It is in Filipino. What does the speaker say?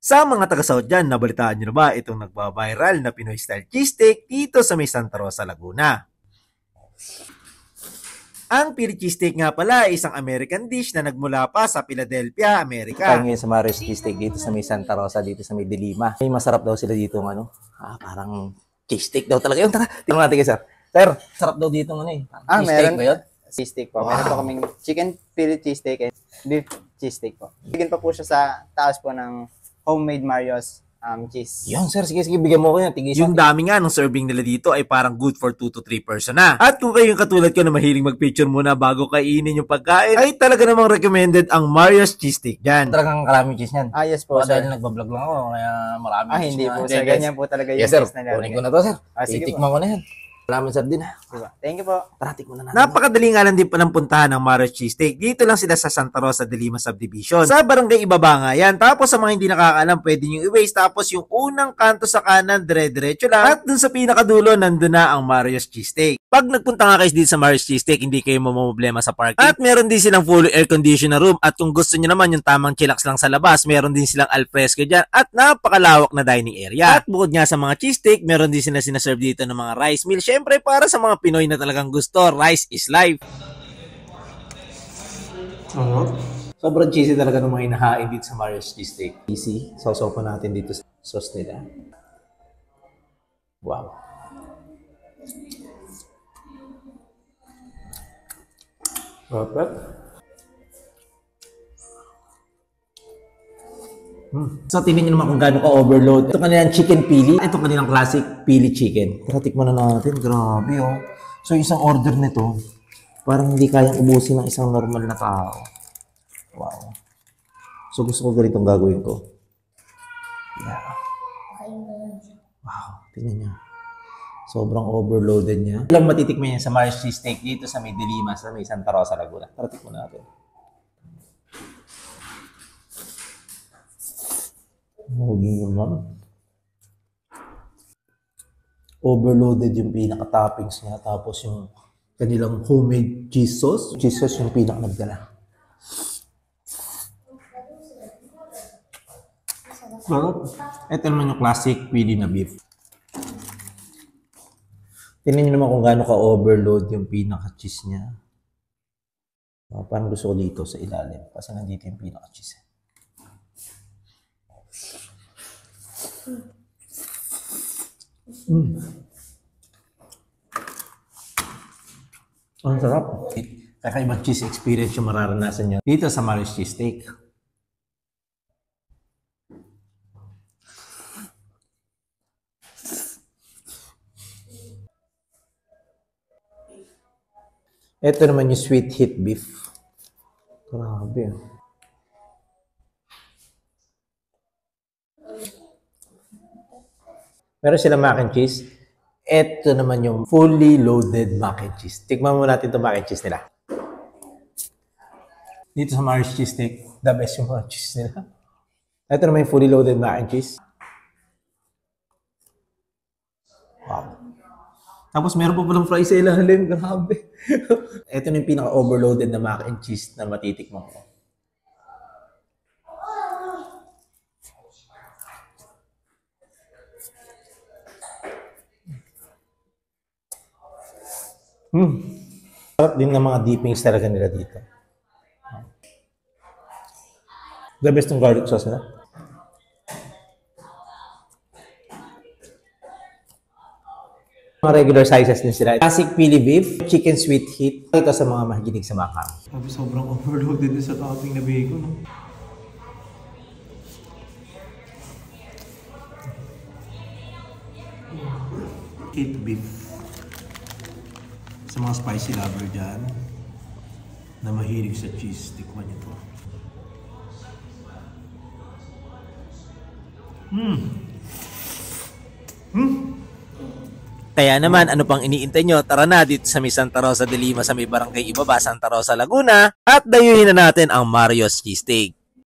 Sa mga taga-South dyan, nabalitaan nyo na ba itong nagba-viral na Pinoy style cheesesteak dito sa may Santa Rosa, Laguna? Ang Philly cheesesteak nga pala ay isang American dish na nagmula pa sa Philadelphia, Amerika. Tayo ngayon sa Marios Cheesesteak dito sa may Santa Rosa, dito sa may Dilima. May masarap daw sila dito ng parang cheesesteak daw talaga yun. Tara, tingnan natin sir. Sir, sarap daw dito meron ba yun? Cheesesteak po. Wow. Meron po kaming chicken Philly cheesesteak and beef cheesesteak po. Bigyan pa po siya sa taas po ng homemade Marios cheese. Yun sir, sige, bigyan mo ko yan. Yung dami nga ng serving nila dito ay parang good for 2 to 3 person na. At kung kayo yung katulad ko na mahiling mag-picture muna bago kainin yung pagkain, ay talaga namang recommended ang Marios cheesesteak dyan. Talagang karaming cheese yan. Yes po, sir. Dahil nagbablog lang ako, kaya maraming cheese. Hindi po, sir. Ganyan po talaga yung yes, sir. Cheese na Kunin ko na to, sir. Sige po. Titikman ko na yan. Salamat sir din ha. Diba? Thank you po. Tara, tikman na natin. Napakadali nga lang din palang puntahan ng Marios cheesesteak. Dito lang sila sa Santa Rosa, Dilima Subdivision. Sa barangay Ibaba nga yan. Tapos sa mga hindi nakakaalam, pwede nyo i-waste. Tapos yung unang kanto sa kanan, dire-diretso lang. At dun sa pinakadulo, nandun na ang Marios cheesesteak. Pag nagpunta nga kayo dito sa Marios cheesesteak, hindi kayo mamamblema sa parking. At meron din silang fully air conditioner room. At kung gusto nyo naman yung tamang chillax lang sa labas, meron din silang alfresco dyan. At napakalawak na dining area. At bukod nga sa mga cheesesteak, meron din sila sinaserve dito ng mga rice meal. Syempre para sa mga Pinoy na talagang gusto, rice is life. Sobrang cheesy talaga ng mga inahain dito sa Marios cheesesteak. Easy. Sausaw natin dito sa sauce nila. Wow. Perfect. So, tingnan nyo naman kung gaano ka-overload. Ito kanilang chicken pili. Ito kanilang classic pili chicken. Tara, tikman na natin. Grabe, oh. So, isang order nito, parang hindi kayang ubusin ng isang normal na tao. Wow. So, gusto ko ganitong gagawin ko. Yeah. Wow. Tingnan nyo. Sobrang overloaded niya. Alam matitikman niya sa Marios cheesesteak dito sa may Dilima, sa may Santa Rosa, Laguna. Tara, tikman natin. Huwag naman. Overloaded yung pinaka-toppings niya. Tapos yung kanilang homemade cheese sauce. Cheese sauce yung pinaka-nagdala. Sarap. Ito naman yung classic pili na beef. Tingnan nyo naman kung gaano ka-overload yung pinaka-cheese niya. Parang gusto ko dito sa ilalim. Kasi nandito yung pinaka-cheese. Ang sarap. Kakaibang cheese experience yung mararanasan nyo dito sa Marios cheesesteak. Ito naman yung sweet heat beef. Grabe. Meron sila mac and cheese. Ito naman yung fully loaded mac and cheese. Tikman mo natin itong mac and cheese nila. Dito sa Marios cheesesteak, the best yung mac and cheese nila. Ito naman yung fully loaded mac and cheese. Wow. Tapos meron pa palang fries sa ilalim. Grabe. Ito na yung pinaka-overloaded na mac and cheese na matitikman ko. Sarap din ng mga dippings talaga nila dito. The best ng garlic sauce nila. Mga regular sizes din sila. Classic pili beef, chicken sweet heat. Ito sa mga mahiginig sa makam. Sabi sobrang overloaded din sa topping na bacon. No? Heat beef. Sa mga spicy lover dyan na mahilig sa cheese, tikman nyo to. Kaya naman, ano pang iniintay nyo? Tara na dito sa may Santa Rosa, Dilima, sa may barangay Ibaba, Santa Rosa, Laguna, at dayuhin na natin ang Marios cheesesteak.